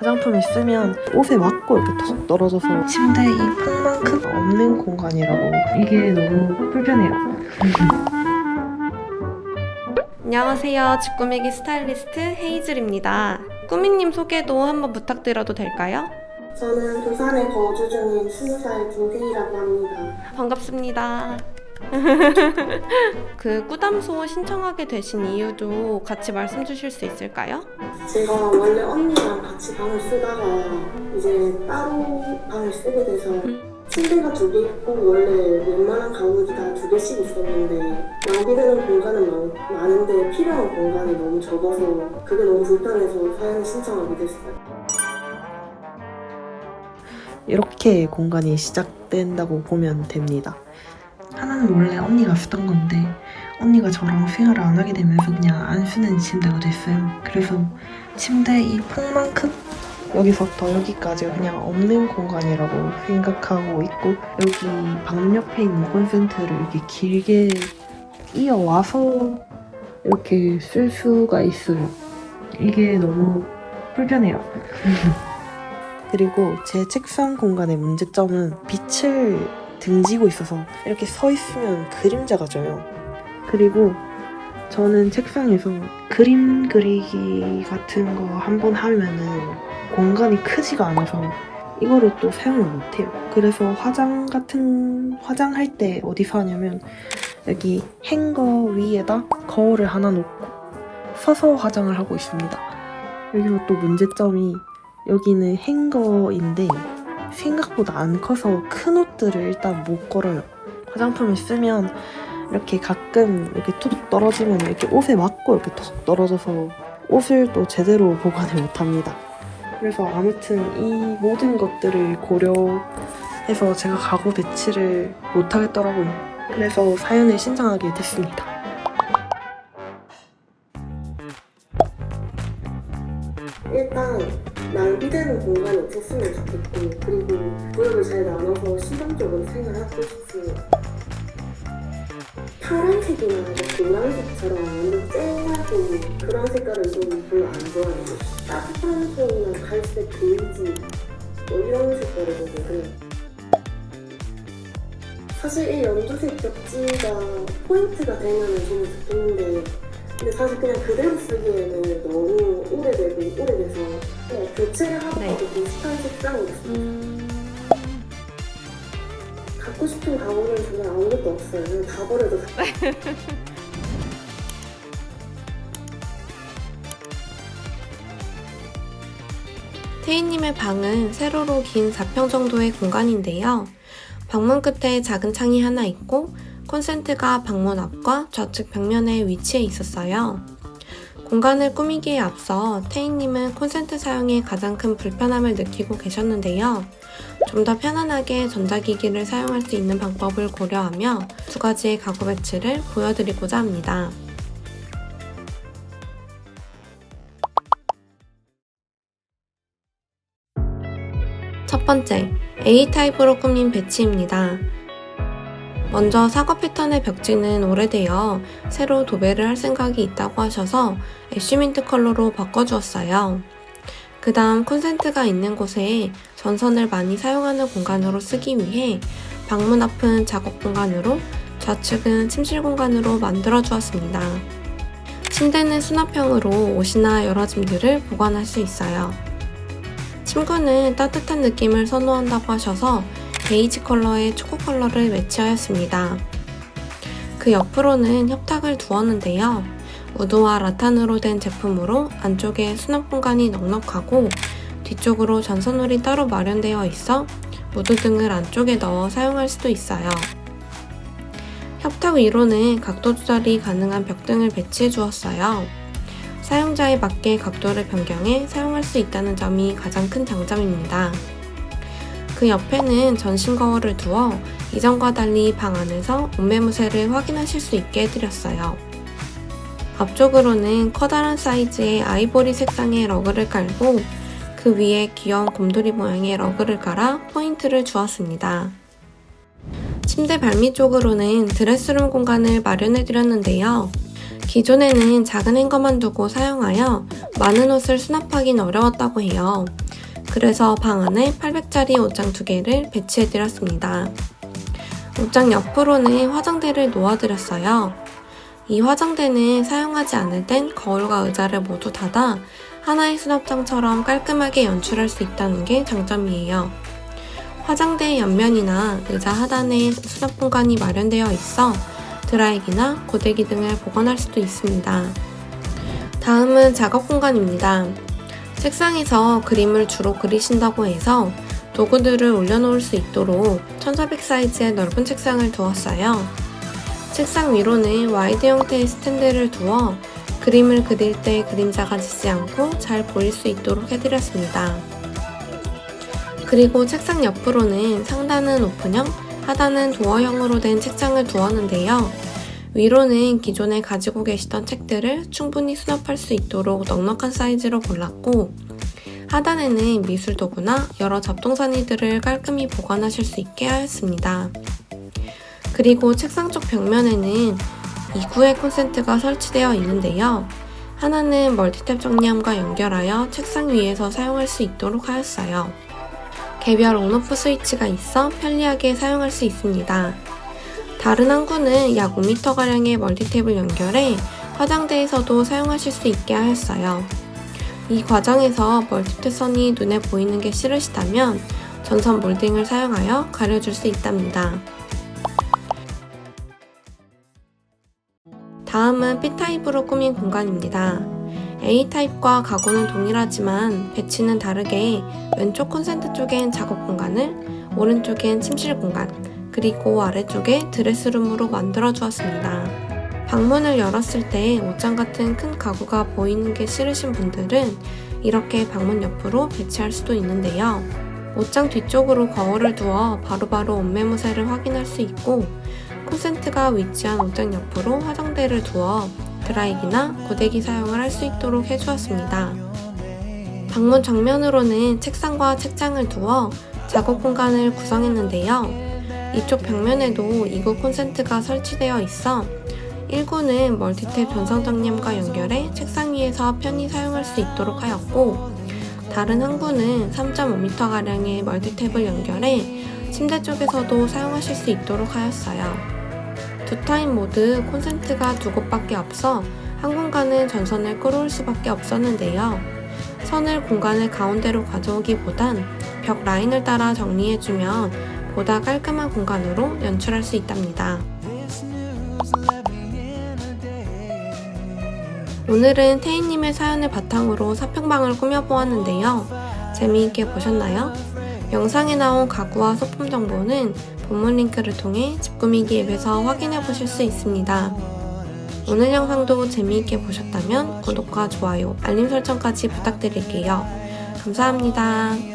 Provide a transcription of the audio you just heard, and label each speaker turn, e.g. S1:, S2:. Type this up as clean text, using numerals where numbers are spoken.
S1: 화장품을 쓰면 옷에 맞고 이렇게 턱 떨어져서 침대 이 폭만큼 없는 공간이라고 이게 너무 불편해요.
S2: 안녕하세요. 집 꾸미기 스타일리스트 헤이즐입니다. 꾸미님 소개도 한번 부탁드려도 될까요?
S3: 저는 부산에 거주 중인 20살 김태희라고 합니다.
S2: 반갑습니다. 그 꾸담소 신청하게 되신 이유도 같이 말씀 주실 수 있을까요?
S3: 제가 원래 언니랑 같이 방을 쓰다가 이제 따로 방을 쓰게 돼서 침대가 2개 있고 원래 웬만한 가구도 다 2개씩 있었는데 낭비되는 공간은 많은데 필요한 공간이 너무 적어서 그게 너무 불편해서 사연을 신청하게 됐어요.
S1: 이렇게 공간이 시작된다고 보면 됩니다. 하나는 원래 언니가 쓰던 건데 언니가 저랑 생활을 안 하게 되면서 그냥 안 쓰는 침대가 됐어요. 그래서 침대 이 폭만큼 여기서부터 여기까지 그냥 없는 공간이라고 생각하고 있고, 여기 방문 옆에 있는 콘센트를 이렇게 길게 이어와서 이렇게 쓸 수가 있어요. 이게 너무 불편해요. 그리고 제 책상 공간의 문제점은 빛을 등지고 있어서 이렇게 서 있으면 그림자가 져요. 그리고 저는 책상에서 그림 그리기 같은 거 한번 하면은 공간이 크지가 않아서 이거를 또 사용을 못해요. 그래서 화장할 때 어디서 하냐면 여기 행거 위에다 거울을 하나 놓고 서서 화장을 하고 있습니다. 여기서 또 문제점이, 여기는 행거인데 생각보다 안 커서 큰 옷들을 일단 못 걸어요. 화장품을 쓰면 이렇게 가끔 이렇게 툭 떨어지면 이렇게 옷에 맞고 이렇게 툭 떨어져서 옷을 또 제대로 보관을 못합니다. 그래서 아무튼 이 모든 것들을 고려해서 제가 가구 배치를 못하겠더라고요. 그래서 사연을 신청하게 됐습니다.
S3: 일단 낭비되는 공간이 없었으면 좋겠고, 그리고 구역을 잘 나눠서 실용적으로 생활하고 싶어요. 파란색이나 노란색처럼 완전 쨍하고 그런 색깔은 좀 별로 안 좋아해요. 따뜻한 톤이나 갈색, 베이지 뭐 이런 색깔을 보고 사실 이 연두색 벽지가 포인트가 되면 저는 좋겠는데, 근데 사실 그냥 그대로 쓰기에는 너무 오래돼서 그냥 교체를 하더라도 비슷한 색상이 있어요. 갖고 싶은 가구는 정말 아무것도 없어요. 그냥 다 버려도
S2: 태희님의 방은 세로로 긴 4평 정도의 공간인데요. 방문 끝에 작은 창이 하나 있고 콘센트가 방문 앞과 좌측 벽면에 위치해 있었어요. 공간을 꾸미기에 앞서 태희님은 콘센트 사용에 가장 큰 불편함을 느끼고 계셨는데요. 좀 더 편안하게 전자기기를 사용할 수 있는 방법을 고려하며 2가지의 가구 배치를 보여드리고자 합니다. 첫 번째, A타입으로 꾸민 배치입니다. 먼저 사과 패턴의 벽지는 오래되어 새로 도배를 할 생각이 있다고 하셔서 애쉬민트 컬러로 바꿔주었어요. 그 다음 콘센트가 있는 곳에 전선을 많이 사용하는 공간으로 쓰기 위해 방문 앞은 작업 공간으로, 좌측은 침실 공간으로 만들어 주었습니다. 침대는 수납형으로 옷이나 여러 짐들을 보관할 수 있어요. 침구는 따뜻한 느낌을 선호한다고 하셔서 베이지 컬러의 초코 컬러를 매치하였습니다. 그 옆으로는 협탁을 두었는데요. 우드와 라탄으로 된 제품으로 안쪽에 수납 공간이 넉넉하고 뒤쪽으로 전선홀이 따로 마련되어 있어 무드 등을 안쪽에 넣어 사용할 수도 있어요. 협탁 위로는 각도 조절이 가능한 벽등을 배치해 주었어요. 사용자에 맞게 각도를 변경해 사용할 수 있다는 점이 가장 큰 장점입니다. 그 옆에는 전신 거울을 두어 이전과 달리 방 안에서 옷매무새를 확인하실 수 있게 해드렸어요. 앞쪽으로는 커다란 사이즈의 아이보리 색상의 러그를 깔고 그 위에 귀여운 곰돌이 모양의 러그를 깔아 포인트를 주었습니다. 침대 발밑 쪽으로는 드레스룸 공간을 마련해드렸는데요. 기존에는 작은 행거만 두고 사용하여 많은 옷을 수납하긴 어려웠다고 해요. 그래서 방 안에 800짜리 옷장 2개를 배치해드렸습니다. 옷장 옆으로는 화장대를 놓아드렸어요. 이 화장대는 사용하지 않을 땐 거울과 의자를 모두 닫아 하나의 수납장처럼 깔끔하게 연출할 수 있다는 게 장점이에요. 화장대 옆면이나 의자 하단에 수납 공간이 마련되어 있어 드라이기나 고데기 등을 보관할 수도 있습니다. 다음은 작업 공간입니다. 책상에서 그림을 주로 그리신다고 해서 도구들을 올려놓을 수 있도록 1400 사이즈의 넓은 책상을 두었어요. 책상 위로는 와이드 형태의 스탠드를 두어 그림을 그릴 때 그림자가 지지 않고 잘 보일 수 있도록 해드렸습니다. 그리고 책상 옆으로는 상단은 오픈형, 하단은 도어형으로 된 책장을 두었는데요. 위로는 기존에 가지고 계시던 책들을 충분히 수납할 수 있도록 넉넉한 사이즈로 골랐고, 하단에는 미술 도구나 여러 잡동사니들을 깔끔히 보관하실 수 있게 하였습니다. 그리고 책상 쪽 벽면에는 2구의 콘센트가 설치되어 있는데요. 하나는 멀티탭 정리함과 연결하여 책상 위에서 사용할 수 있도록 하였어요. 개별 온오프 스위치가 있어 편리하게 사용할 수 있습니다. 다른 한 구는 약 5m가량의 멀티탭을 연결해 화장대에서도 사용하실 수 있게 하였어요. 이 과정에서 멀티탭 선이 눈에 보이는 게 싫으시다면 전선 몰딩을 사용하여 가려줄 수 있답니다. 다음은 B타입으로 꾸민 공간입니다. A타입과 가구는 동일하지만 배치는 다르게 왼쪽 콘센트 쪽엔 작업 공간을, 오른쪽엔 침실 공간, 그리고 아래쪽에 드레스룸으로 만들어 주었습니다. 방문을 열었을 때 옷장 같은 큰 가구가 보이는 게 싫으신 분들은 이렇게 방문 옆으로 배치할 수도 있는데요. 옷장 뒤쪽으로 거울을 두어 바로바로 옷 매무새를 확인할 수 있고, 콘센트가 위치한 옷장 옆으로 화장대를 두어 드라이기나 고데기 사용을 할 수 있도록 해주었습니다. 방문 정면으로는 책상과 책장을 두어 작업 공간을 구성했는데요. 이쪽 벽면에도 2구 콘센트가 설치되어 있어 1구는 멀티탭 전선 정리함과 연결해 책상 위에서 편히 사용할 수 있도록 하였고, 다른 한 구는 3.5m가량의 멀티탭을 연결해 침대 쪽에서도 사용하실 수 있도록 하였어요. 두 타입 모두 콘센트가 2곳밖에 없어 한 공간은 전선을 끌어올 수밖에 없었는데요. 선을 공간을 가운데로 가져오기보단 벽 라인을 따라 정리해주면 보다 깔끔한 공간으로 연출할 수 있답니다. 오늘은 태희님의 사연을 바탕으로 사평방을 꾸며보았는데요. 재미있게 보셨나요? 영상에 나온 가구와 소품 정보는 본문 링크를 통해 집 꾸미기 앱에서 확인해 보실 수 있습니다. 오늘 영상도 재미있게 보셨다면 구독과 좋아요, 알림 설정까지 부탁드릴게요. 감사합니다.